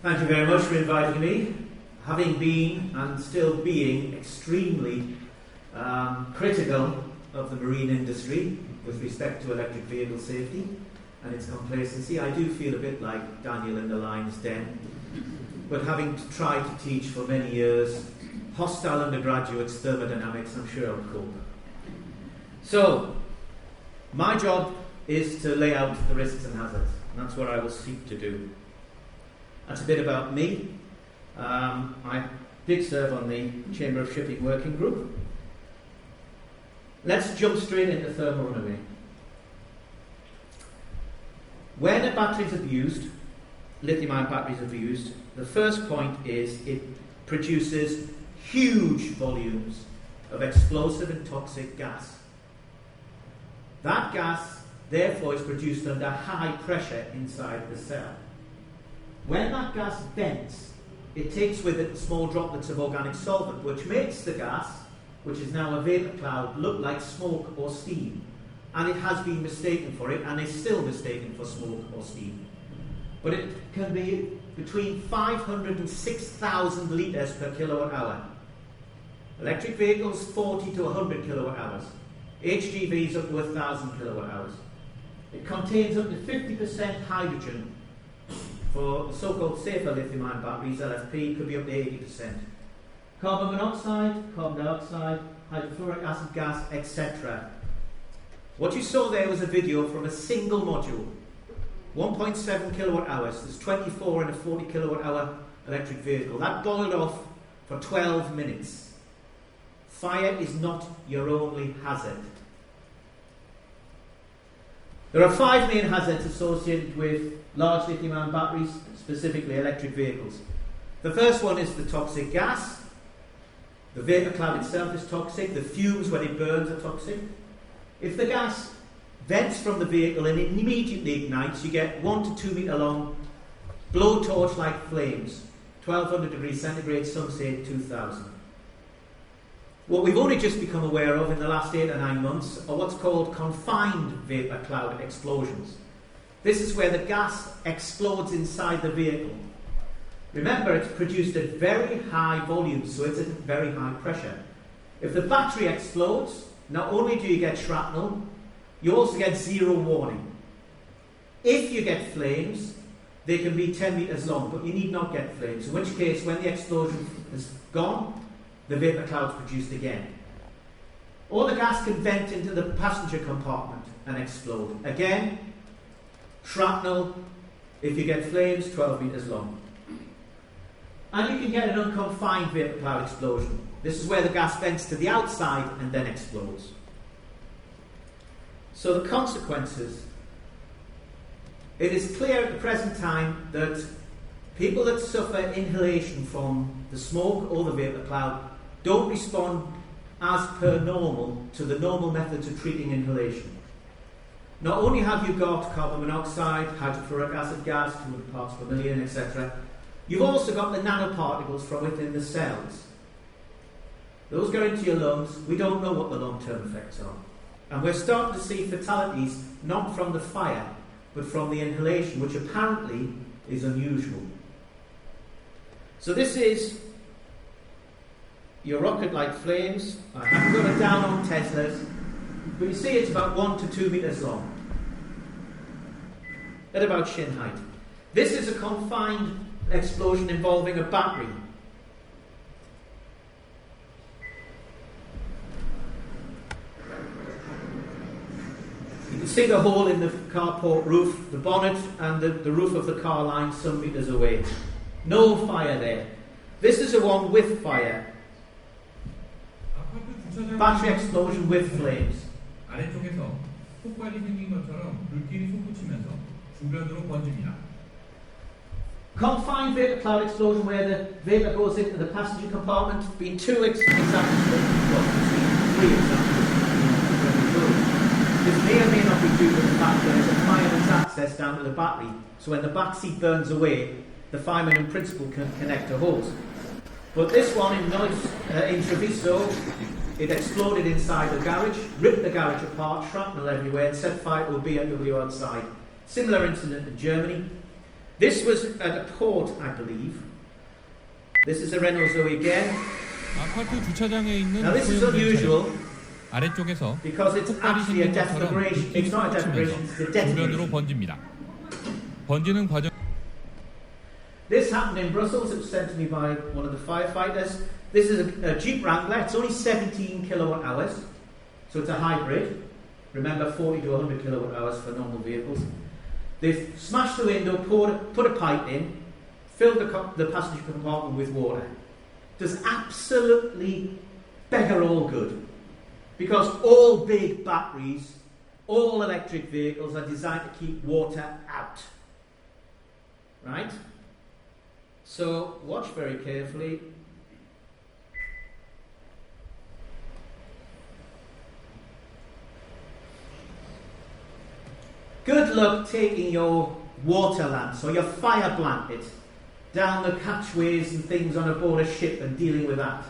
Thank you very much for inviting me. Having been and still being extremely critical of the marine industry with respect to electric vehicle safety and its complacency, I do feel a bit like Daniel in the lion's den. But having tried to teach for many years hostile undergraduates thermodynamics, I'm sure I would cope. So, my job is to lay out the risks and hazards, and that's what I will seek to do. That's a bit about me. I did serve on the Chamber of Shipping Working Group. Let's jump straight into thermal runaway. When a battery is abused, lithium-ion batteries are abused, the first point is it produces huge volumes of explosive and toxic gas. That gas, therefore, is produced under high pressure inside the cell. When that gas vents, it takes with it small droplets of organic solvent, which makes the gas, which is now a vapour cloud, look like smoke or steam. And it has been mistaken for it, and is still mistaken for smoke or steam. But it can be between 500 and 6,000 litres per kilowatt hour. Electric vehicles, 40 to 100 kilowatt hours. HGVs up to 1,000 kilowatt hours. It contains up to 50% hydrogen. For the so-called safer lithium-ion batteries, LFP, could be up to 80%. Carbon monoxide, carbon dioxide, hydrofluoric acid gas, etc. What you saw there was a video from a single module. 1.7 kilowatt hours. There's 24 in a 40 kilowatt hour electric vehicle. That boiled off for 12 minutes. Fire is not your only hazard. There are 5 main hazards associated with large lithium-ion batteries, specifically electric vehicles. The first one is the toxic gas. The vapour cloud itself is toxic. The fumes when it burns are toxic. If the gas vents from the vehicle and it immediately ignites, you get 1 to 2 metre long blowtorch-like flames, 1200 degrees centigrade, some say 2000. What we've only just become aware of in the last 8 or 9 months are what's called confined vapour cloud explosions. This is where the gas explodes inside the vehicle. Remember, it's produced at very high volumes, so it's at very high pressure. If the battery explodes, not only do you get shrapnel, you also get zero warning. If you get flames, they can be 10 metres long, but you need not get flames, in which case, when the explosion is gone, the vapour cloud's produced again. Or the gas can vent into the passenger compartment and explode. Again, shrapnel, if you get flames, 12 metres long. And you can get an unconfined vapour cloud explosion. This is where the gas vents to the outside and then explodes. So the consequences. It is clear at the present time that people that suffer inhalation from the smoke or the vapour cloud don't respond as per normal to the normal methods of treating inhalation. Not only have you got carbon monoxide, hydrofluoric acid gas, 200 parts per million, etc., you've also got the nanoparticles from within the cells. Those go into your lungs. We don't know what the long-term effects are. And we're starting to see fatalities not from the fire, but from the inhalation, which apparently is unusual. So this is your rocket-like flames. I haven't got it down on Teslas, but you see it's about 1 to 2 metres long, at about shin height. This is a confined explosion involving a battery. You can see the hole in the carport roof, the bonnet and the roof of the car line some metres away. No fire there. This is a one with fire. Battery explosion with flames. 아래쪽에서 폭발이 생긴 것처럼 물길이 솟구치면서 주변으로 번집니다. Confined vapour cloud explosion where the vapour goes into the passenger compartment. Been 2 examples, well, 3 examples. This may or may not be due to the fact that there's a fireman's access down to the battery. So when the back seat burns away, the fireman in principle can connect a hose. But this one in Treviso, it exploded inside the garage, ripped the garage apart, shrapnel everywhere, and set fire to a BMW outside. Similar incident in Germany. This was at a port, I believe. This is a Renault Zoe again. 아파트 주차장에 있는 Now this is unusual 아래쪽에서 because it's 폭발이 actually a 생긴 것처럼 deflagration. 불길이 It's not a deflagration, it's a 솟구치면서 주변으로 detonation. 번집니다. 번지는 과정. This happened in Brussels. It was sent to me by one of the firefighters. This is a Jeep Wrangler. It's only 17 kilowatt hours, so it's a hybrid. Remember, 40 to 100 kilowatt hours for normal vehicles. They've smashed the window, put a pipe in, filled the passenger compartment with water. Does absolutely beggar all good. Because all big batteries, all electric vehicles are designed to keep water out. Right? So, watch very carefully. Good luck taking your water lamps or your fire blanket down the hatchways and things on a board a ship and dealing with that.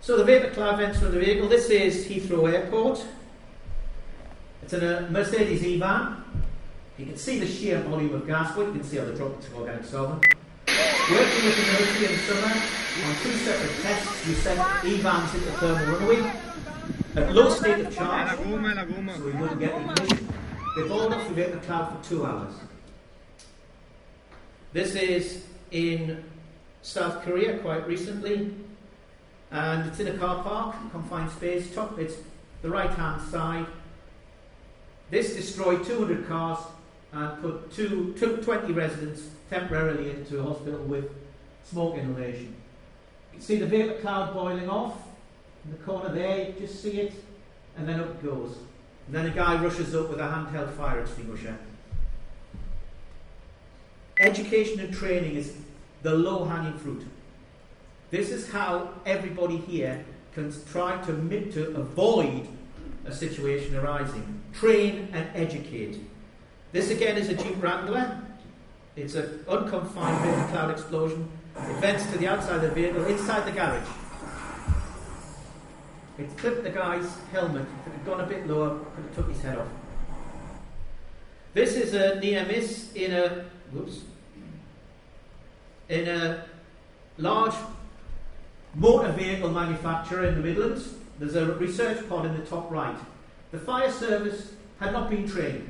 So the vapor cloud vents from the vehicle. This is Heathrow Airport. It's in a Mercedes E-van. You can see the sheer volume of gas, but you can see how the droplets of organic solvent. Working with the military in the summer, on 2 separate tests, we sent E-vans into thermal runaway at low state of charge, so we wouldn't get ignition. They balled off the vapor cloud for 2 hours. This is in South Korea quite recently, and it's in a car park, confined space. It's the right-hand side. This destroyed 200 cars and put 20 residents temporarily into a hospital with smoke inhalation. You can see the vapor cloud boiling off in the corner there. You just see it, and then up it goes. And then a guy rushes up with a handheld fire extinguisher. Education and training is the low-hanging fruit. This is how everybody here can try to avoid a situation arising. Train and educate. This again is a Jeep Wrangler. It's an unconfined vapor cloud explosion. It vents to the outside of the vehicle, inside the garage. It clipped the guy's helmet. If it had gone a bit lower, could have took his head off. This is a near miss in a large motor vehicle manufacturer in the Midlands. There's a research pod in the top right. The fire service had not been trained,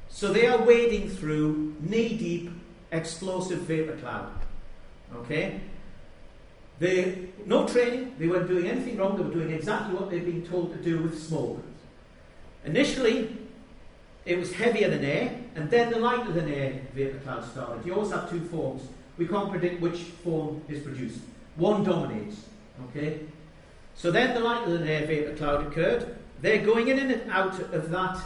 so they are wading through knee-deep explosive vapor cloud. Okay? No training, they weren't doing anything wrong, they were doing exactly what they'd been told to do with smoke. Initially, it was heavier than air, and then the lighter than air vapor cloud started. You always have 2 forms. We can't predict which form is produced. One dominates. Okay? So then the lighter than air vapor cloud occurred. They're going in and out of that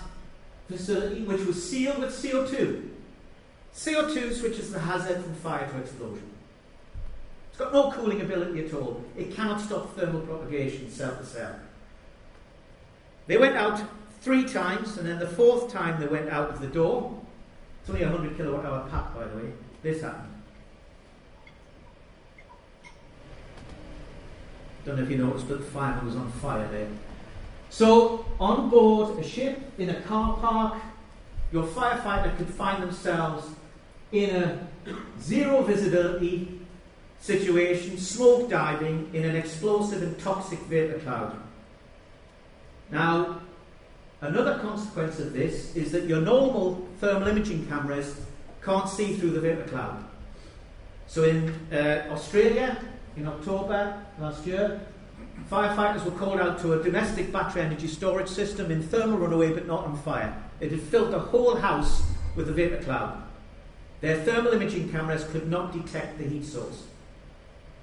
facility, which was sealed with CO2. CO2 switches the hazard from fire to explosion. It's got no cooling ability at all. It cannot stop thermal propagation cell to cell. They went out 3 times, and then the 4th time they went out of the door. It's only a 100 kilowatt hour pack, by the way. This happened. Don't know if you noticed, but the fireman was on fire there. So, on board a ship, in a car park, your firefighter could find themselves in a zero visibility situation, smoke diving in an explosive and toxic vapor cloud. Now, another consequence of this is that your normal thermal imaging cameras can't see through the vapor cloud. So in Australia, in October last year, firefighters were called out to a domestic battery energy storage system in thermal runaway but not on fire. It had filled the whole house with a vapor cloud. Their thermal imaging cameras could not detect the heat source.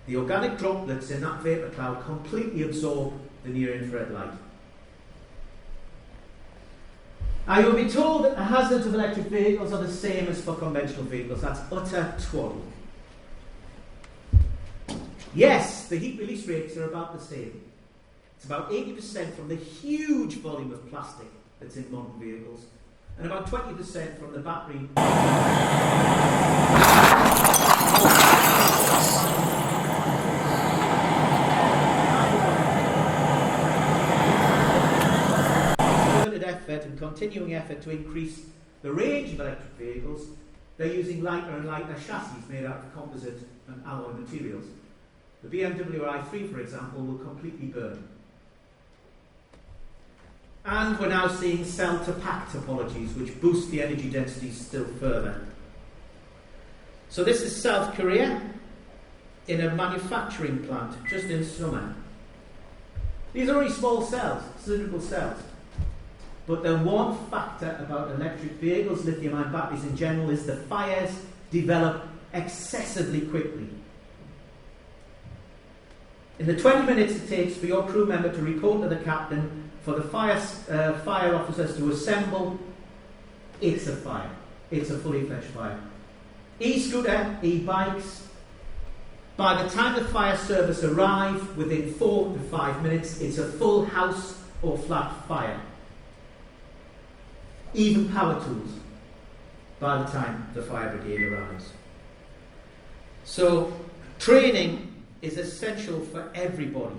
The organic droplets in that vapor cloud completely absorb the near-infrared light. Now you'll be told that the hazards of electric vehicles are the same as for conventional vehicles. That's utter twaddle. Yes, the heat release rates are about the same. It's about 80% from the huge volume of plastic that's in modern vehicles, and about 20% from the battery. Effort and continuing effort to increase the range of electric vehicles they're using lighter and lighter chassis made out of composite and alloy materials. The BMW i3, for example, will completely burn. And we're now seeing cell-to-pack topologies, which boost the energy densities still further. So this is South Korea in a manufacturing plant just in summer. These are only small cells, cylindrical cells. But the one factor about electric vehicles, lithium-ion batteries in general, is the fires develop excessively quickly. In the 20 minutes it takes for your crew member to report to the captain, for the fire officers to assemble, it's a fire. It's a fully fledged fire. E-scooter, e-bikes, by the time the fire service arrive, within 4 to 5 minutes, it's a full house or flat fire. Even power tools, by the time the fire brigade arrives. So, training is essential for everybody.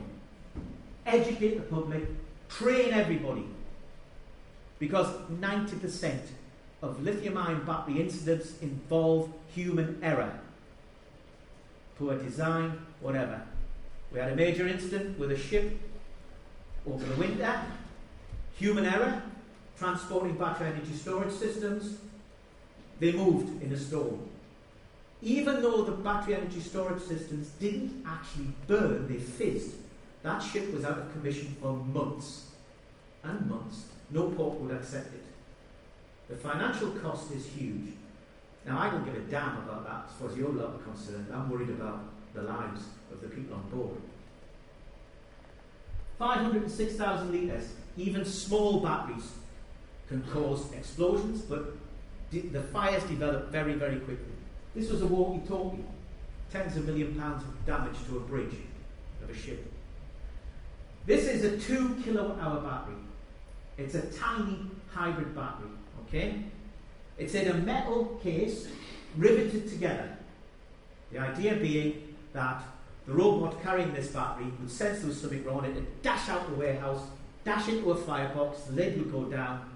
Educate the public, train everybody. Because 90% of lithium-ion battery incidents involve human error. Poor design, whatever. We had a major incident with a ship over the winter. Human error, transporting battery energy storage systems. They moved in a storm. Even though the battery energy storage systems didn't actually burn, they fizzed. That ship was out of commission for months and months. No port would accept it. The financial cost is huge. Now, I don't give a damn about that as far as your lot are concerned. I'm worried about the lives of the people on board. 506,000 litres, even small batteries can cause explosions, but the fires develop very, very quickly. This was a walkie-talkie. Tens of £1 million of damage to a bridge of a ship. This is a 2 kilowatt-hour battery. It's a tiny hybrid battery, okay? It's in a metal case, riveted together. The idea being that the robot carrying this battery would sense there was something wrong, it would dash out the warehouse, dash into a firebox, the lid would go down,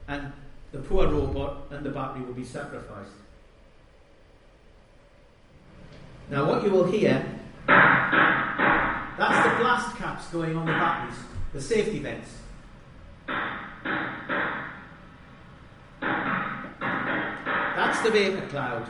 and the poor robot and the battery will be sacrificed. Now what you will hear, that's the blast caps going on the batteries, the safety vents. That's the vapor cloud.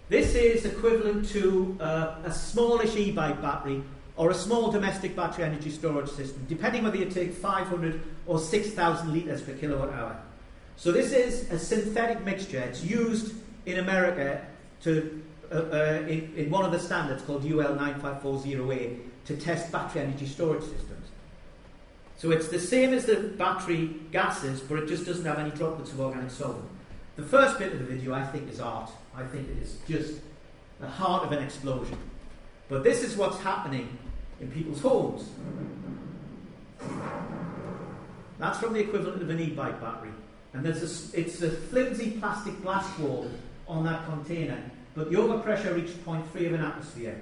This is equivalent to a smallish e-bike battery or a small domestic battery energy storage system, depending whether you take 500 or 6,000 litres per kilowatt hour. So this is a synthetic mixture. It's used in America to in one of the standards called UL 9540A to test battery energy storage systems. So it's the same as the battery gases, but it just doesn't have any droplets of organic solvent. The first bit of the video, I think, is art. I think it is just the heart of an explosion. But this is what's happening in people's homes. That's from the equivalent of an e-bike battery. And it's a flimsy plastic blast wall on that container, but the overpressure reached 0.3 of an atmosphere.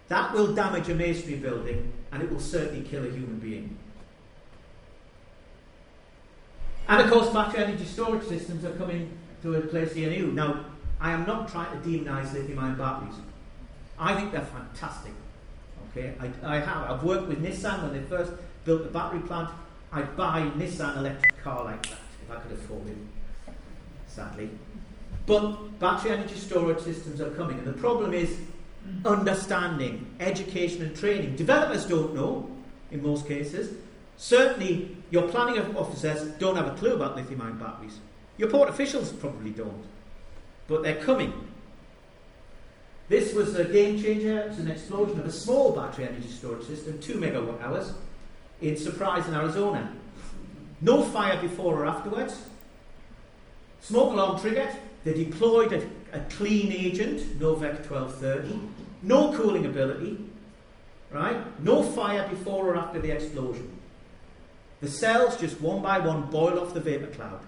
That will damage a masonry building, and it will certainly kill a human being. And of course, battery energy storage systems are coming to a place near you. Now, I am not trying to demonise lithium-ion batteries. I think they're fantastic. Okay, I've worked with Nissan when they first built the battery plant. I'd buy a Nissan electric car like that if I could afford it, sadly. But battery energy storage systems are coming, and the problem is understanding, education and training. Developers don't know, in most cases. Certainly, your planning officers don't have a clue about lithium-ion batteries. Your port officials probably don't. But they're coming. This was a game changer. It's an explosion of a small battery energy storage system, 2 megawatt hours, in Surprise in Arizona. No fire before or afterwards. Smoke alarm triggered. They deployed a clean agent, Novec 1230. No cooling ability. Right? No fire before or after the explosion. The cells just one by one boil off the vapour cloud.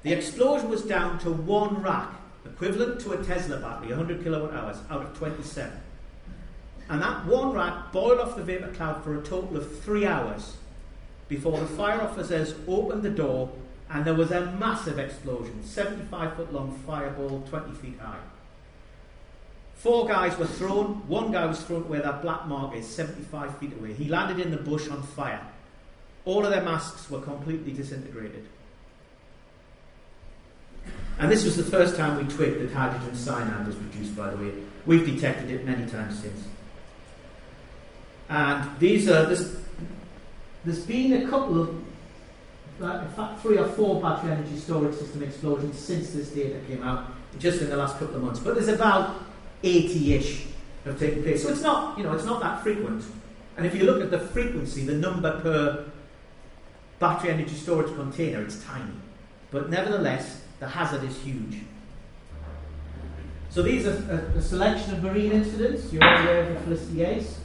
The explosion was down to one rack, equivalent to a Tesla battery, 100 kilowatt hours, out of 27. And that one rack boiled off the vapour cloud for a total of 3 hours before the fire officers opened the door and there was a massive explosion, 75-foot long fireball, 20 feet high. 4 guys were thrown. 1 guy was thrown to where that black mark is, 75 feet away. He landed in the bush on fire. All of their masks were completely disintegrated. And this was the first time we twigged that hydrogen cyanide was produced, by the way. We've detected it many times since. And there's been a couple of, in fact 3 or 4 battery energy storage system explosions since this data came out, just in the last couple of months. But there's about 80-ish have taken place. So it's not, it's not that frequent. And if you look at the frequency, the number per battery energy storage container, it's tiny. But nevertheless, the hazard is huge. So these are a selection of marine incidents. You're all aware of the Felicity Ace,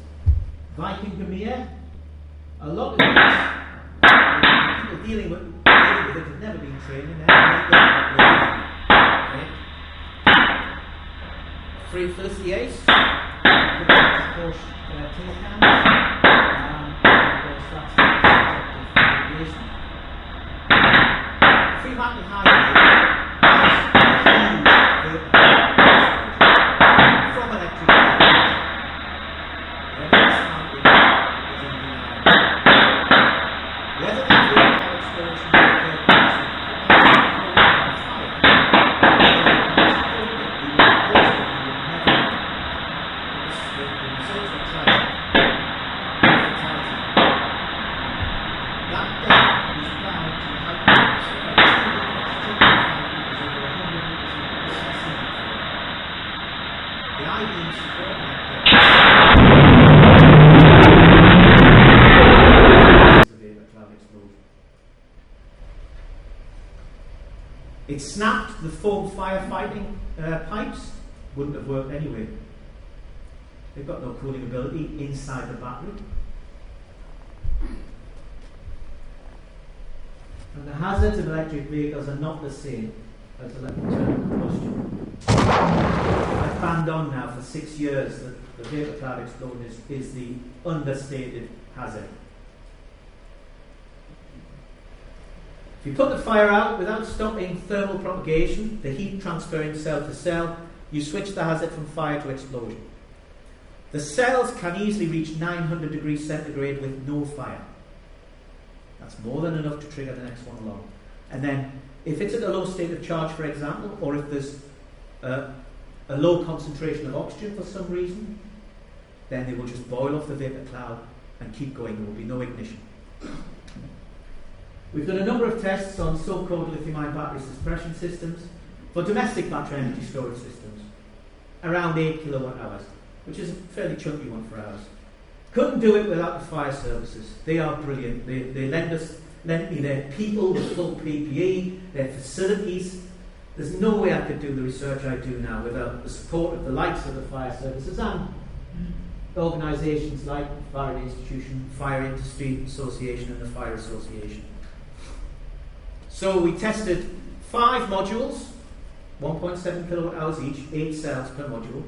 Viking Gamia. A lot of these, people dealing with it have never been trained in okay. Free Felicity Ace, of course, tin cans, of course that's aviation. Fremantle Highway from electric vehicles. Whether that vehicle explosion it snapped the foam firefighting pipes, wouldn't have worked anyway. They've got no cooling ability inside the battery. And the hazards of electric vehicles are not the same as internal combustion. I've banged on now for 6 years that the vapor cloud explosion is the understated hazard. If you put the fire out without stopping thermal propagation, the heat transferring cell to cell, you switch the hazard from fire to explosion. The cells can easily reach 900 degrees centigrade with no fire. That's more than enough to trigger the next one along. And then, if it's at a low state of charge, for example, or if there's a low concentration of oxygen for some reason, then they will just boil off the vapor cloud and keep going. There will be no ignition. We've done a number of tests on so-called lithium-ion battery suppression systems for domestic battery energy storage systems, around 8 kilowatt hours, which is a fairly chunky one for ours. Couldn't do it without the fire services. They are brilliant. They lent me their people with full PPE, their facilities. There's no way I could do the research I do now without the support of the likes of the fire services and organisations like the Fire Institution, Fire Industry Association and the Fire Association. So we tested 5 modules, 1.7 kilowatt hours each, 8 cells per module.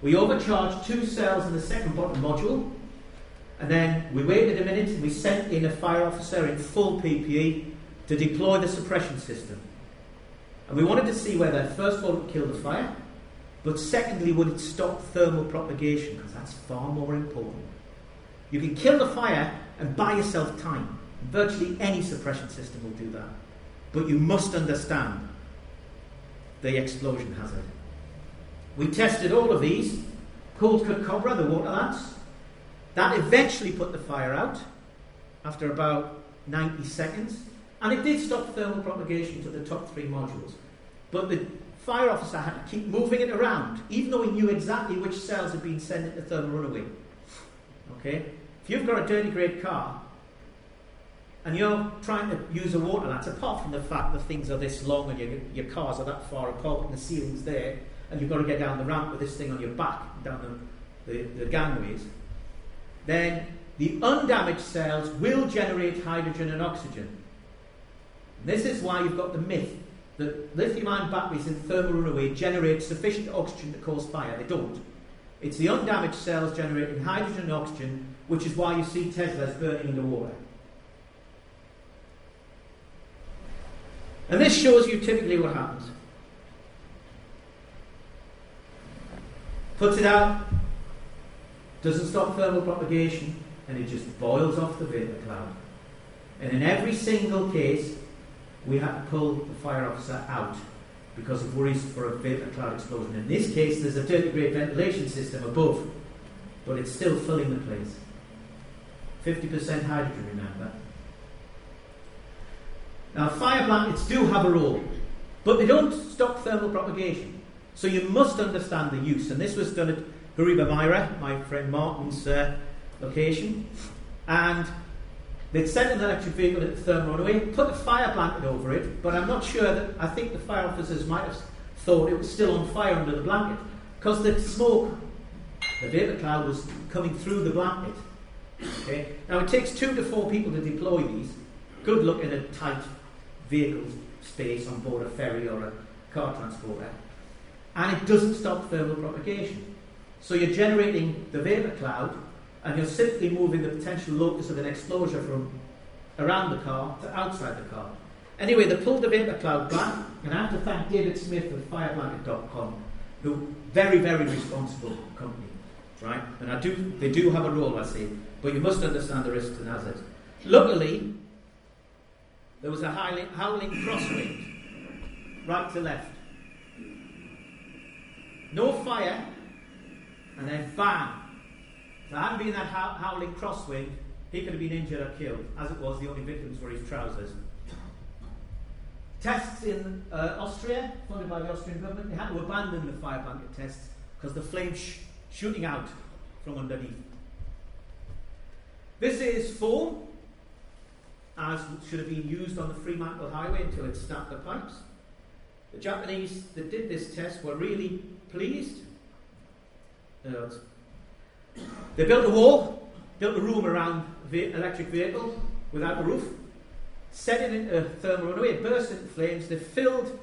We overcharged 2 cells in the second bottom module, and then we waited a minute and we sent in a fire officer in full PPE to deploy the suppression system. And we wanted to see whether, first of all, it would kill the fire, but secondly, would it stop thermal propagation, because that's far more important. You can kill the fire and buy yourself time. Virtually any suppression system will do that. But you must understand the explosion hazard. We tested all of these. Cold cut cobra, the water lamps. That eventually put the fire out after about 90 seconds. And it did stop thermal propagation to the top 3 modules. But the fire officer had to keep moving it around, even though he knew exactly which cells had been sent into thermal runaway. Okay? If you've got a dirty grade car, and you're trying to use a water lamp, apart from the fact that things are this long and your cars are that far apart and the ceiling's there, and you've got to get down the ramp with this thing on your back, down the gangways, then the undamaged cells will generate hydrogen and oxygen. And this is why you've got the myth that lithium-ion batteries in thermal runaway generate sufficient oxygen to cause fire. They don't. It's the undamaged cells generating hydrogen and oxygen, which is why you see Teslas burning underwater. And this shows you typically what happens. Puts it out, doesn't stop thermal propagation, and it just boils off the vapour cloud. And in every single case, we had to pull the fire officer out because of worries for a vapour cloud explosion. In this case, there's a dirty grade ventilation system above, but it's still filling the place. 50% hydrogen, remember. Now, fire blankets do have a role, but they don't stop thermal propagation. So you must understand the use. And this was done at Gariba Myra, my friend Martin's location. And they'd sent an electric vehicle into thermal runaway, put a fire blanket over it, but I'm not sure that, I think the fire officers might have thought it was still on fire under the blanket, because the smoke, the vapour cloud, was coming through the blanket. Okay? Now it takes 2 to 4 people to deploy these. Good luck in a tight vehicle space on board a ferry or a car transporter. And it doesn't stop thermal propagation. So you're generating the vapour cloud, and you're simply moving the potential locus of an explosion from around the car to outside the car. Anyway, they pulled the vapour cloud back, and I have to thank David Smith of fireblanket.com, who very, very responsible company, right? And they do have a role, I say, but you must understand the risks and hazards. Luckily, there was a howling crosswind, right to left. No fire, and then bang. So hadn't been that howling crosswind, he could have been injured or killed. As it was, the only victims were his trousers. Tests in Austria, funded by the Austrian government, they had to abandon the fire blanket tests because the flames shooting out from underneath. This is foam, as should have been used on the Fremantle Highway until it snapped the pipes. The Japanese that did this test were really pleased. They built a wall, built a room around the electric vehicle without a roof, set it into a thermal runaway, it burst into flames, they filled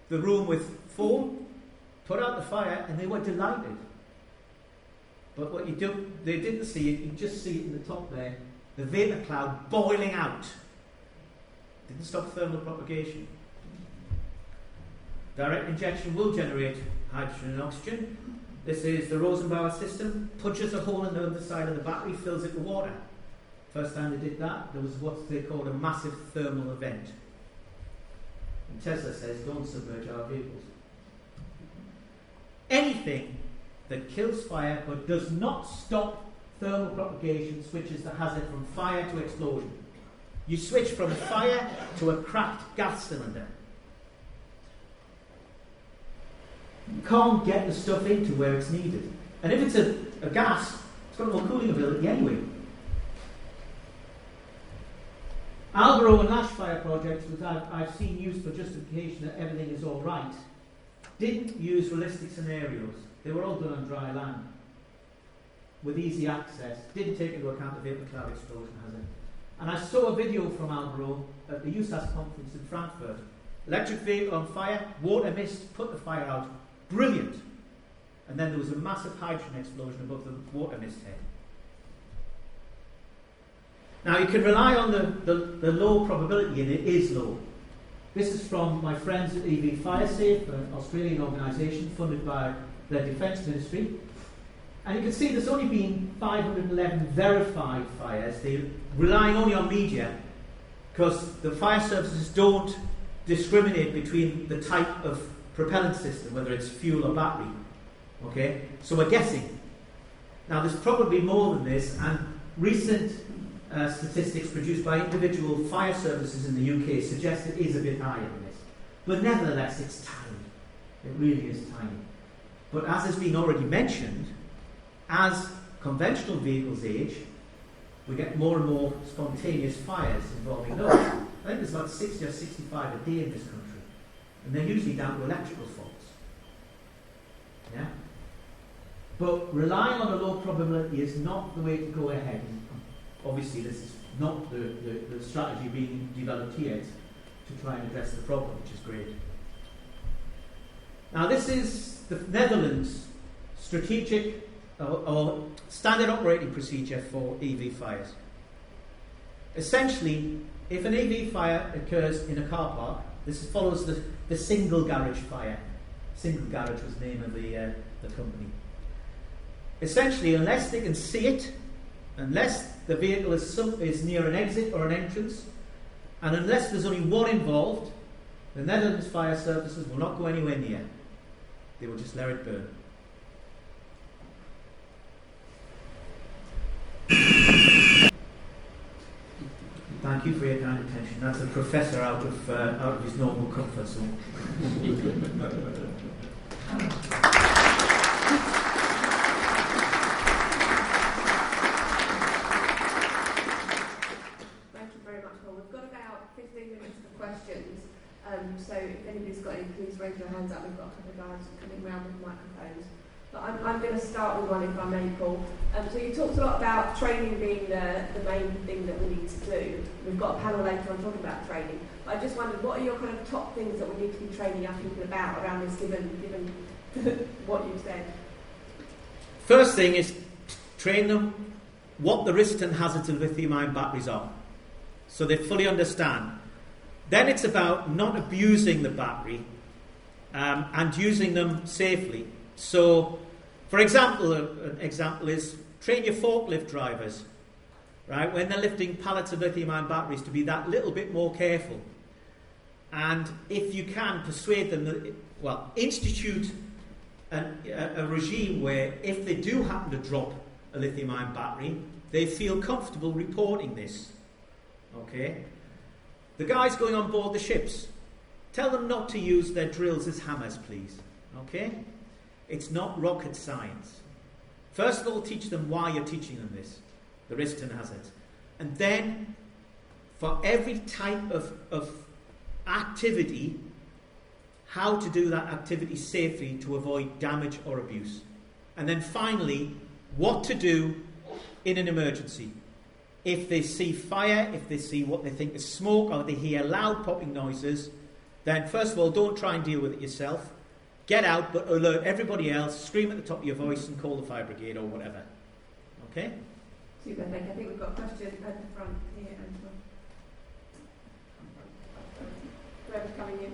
the room with foam, put out the fire, and they were delighted. But what they didn't see it, you can just see it in the top there, the vapour cloud boiling out. Didn't stop thermal propagation. Direct injection will generate hydrogen and oxygen. This is the Rosenbauer system. Punches a hole in the other side of the battery, fills it with water. First time they did that, there was what they called a massive thermal event. And Tesla says, don't submerge our vehicles. Anything that kills fire but does not stop thermal propagation switches the hazard from fire to explosion. You switch from fire to a cracked gas cylinder. You can't get the stuff into where it's needed. And if it's a gas, it's got more cooling ability anyway. Albro and Lash fire projects, which I've seen used for justification that everything is all right, didn't use realistic scenarios. They were all done on dry land with easy access, didn't take into account the vapor cloud explosion hazard. And I saw a video from Albro at the USAS conference in Frankfurt. Electric vehicle on fire, water mist, put the fire out. Brilliant. And then there was a massive hydrogen explosion above the water mist head. Now you can rely on the low probability, and it is low. This is from my friends at EV FireSafe, an Australian organisation funded by their defence ministry. And you can see there's only been 511 verified fires. They're relying only on media because the fire services don't discriminate between the type of propellant system, whether it's fuel or battery. Okay? So we're guessing. Now there's probably more than this, and recent statistics produced by individual fire services in the UK suggest it is a bit higher than this. But nevertheless, it's tiny. It really is tiny. But as has been already mentioned, as conventional vehicles age, we get more and more spontaneous fires involving those. I think there's about 60 or 65 a day in this country. And they're usually down to electrical faults. Yeah? But relying on a low probability is not the way to go ahead. obviously this is not the strategy being developed yet to try and address the problem, which is great. Now this is the Netherlands strategic or standard operating procedure for EV fires. Essentially, if an EV fire occurs in a car park, this follows the single garage fire. Single garage was the name of the company. Essentially, unless they can see it, unless the vehicle is near an exit or an entrance, and unless there's only one involved, the Netherlands fire services will not go anywhere near. They will just let it burn. Thank you for your kind attention. That's a professor out of his normal comfort zone. Thank you very much, Paul. We've got about 15 minutes for questions. So if anybody's got any, please raise your hands up. We've got a couple of guys coming round with microphones. But I'm going to start with one, if I may, Paul. So you talked a lot about training being the main thing that we need to do. We've got a panel later on talking about training. But I just wondered, what are your kind of top things that we need to be training our people about around this, given what you've said? First thing is train them what the risks and hazards of lithium-ion batteries are, so they fully understand. Then it's about not abusing the battery and using them safely. So, for example, an example is train your forklift drivers, right, when they're lifting pallets of lithium-ion batteries, to be that little bit more careful. And if you can, persuade them that, institute a regime where if they do happen to drop a lithium-ion battery, they feel comfortable reporting this. Okay? The guys going on board the ships, tell them not to use their drills as hammers, please. Okay? It's not rocket science. First of all, teach them why you're teaching them this, the risks and hazards. And then, for every type of activity, how to do that activity safely to avoid damage or abuse. And then finally, what to do in an emergency. If they see fire, if they see what they think is smoke, or they hear loud popping noises, then first of all, don't try and deal with it yourself. Get out, but alert everybody else, scream at the top of your voice and call the fire brigade or whatever. Okay? Super, thank you. I think we've got a question at the front here and whoever's coming in.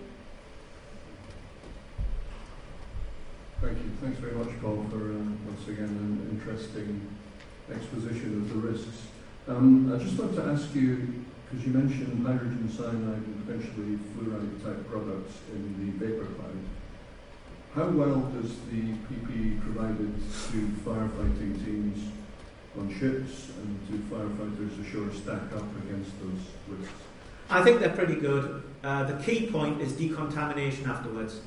Thank you. Thanks very much, Paul, for once again an interesting exposition of the risks. I just wanted to ask you, because you mentioned hydrogen cyanide and potentially fluoride type products in the vapor cloud. How well does the PPE provided to firefighting teams on ships and to firefighters ashore stack up against those risks? I think they're pretty good. The key point is decontamination afterwards.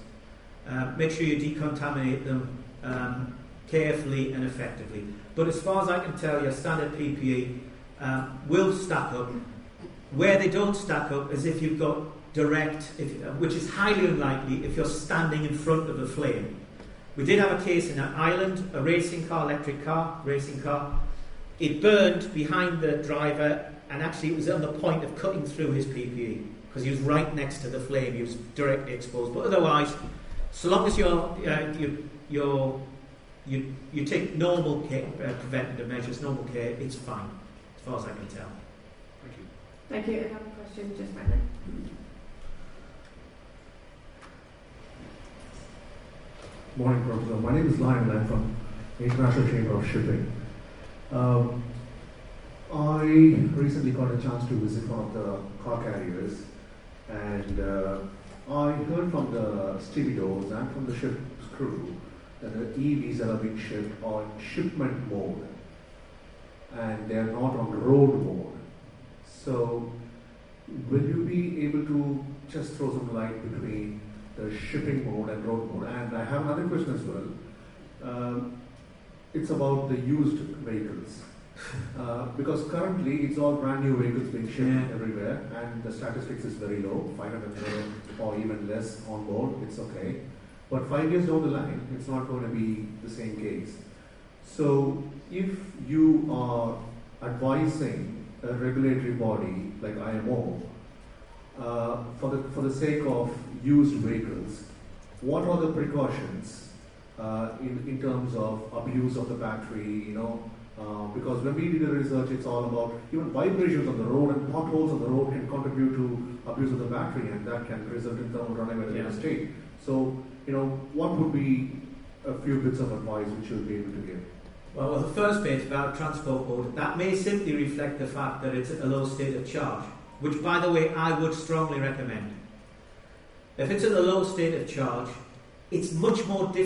Make sure you decontaminate them carefully and effectively. But as far as I can tell, your standard PPE will stack up. Where they don't stack up is if you've got direct, which is highly unlikely if you're standing in front of a flame. We did have a case in Ireland, a racing car, racing car. It burned behind the driver, and actually it was on the point of cutting through his PPE because he was right next to the flame. He was directly exposed. But otherwise, so long as you take normal care, preventative measures, normal care, it's fine, as far as I can tell. Thank you. Thank you. Another question just right there. Morning, Professor. My name is Lion. I'm from International Chamber of Shipping. I recently got a chance to visit one of the car carriers, and I heard from the stevedores and from the ship's crew that the EVs that are being shipped are in shipment mode, and they are not on road mode. So, will you be able to just throw some light between the shipping mode and road mode? And I have another question as well. It's about the used vehicles. Because currently it's all brand new vehicles being shipped everywhere, and the statistics is very low, 500 or even less on board, it's okay. But 5 years down the line, it's not going to be the same case. So if you are advising a regulatory body like IMO for the sake of used vehicles, what are the precautions in terms of abuse of the battery, because when we did the research, it's all about even vibrations on the road and potholes on the road can contribute to abuse of the battery, and that can result in thermal runaway at a later stage. So, what would be a few bits of advice which you would be able to give? Well, the first bit about transport code, that may simply reflect the fact that it's at a low state of charge, which, by the way, I would strongly recommend. If it's at a low state of charge, it's much more difficult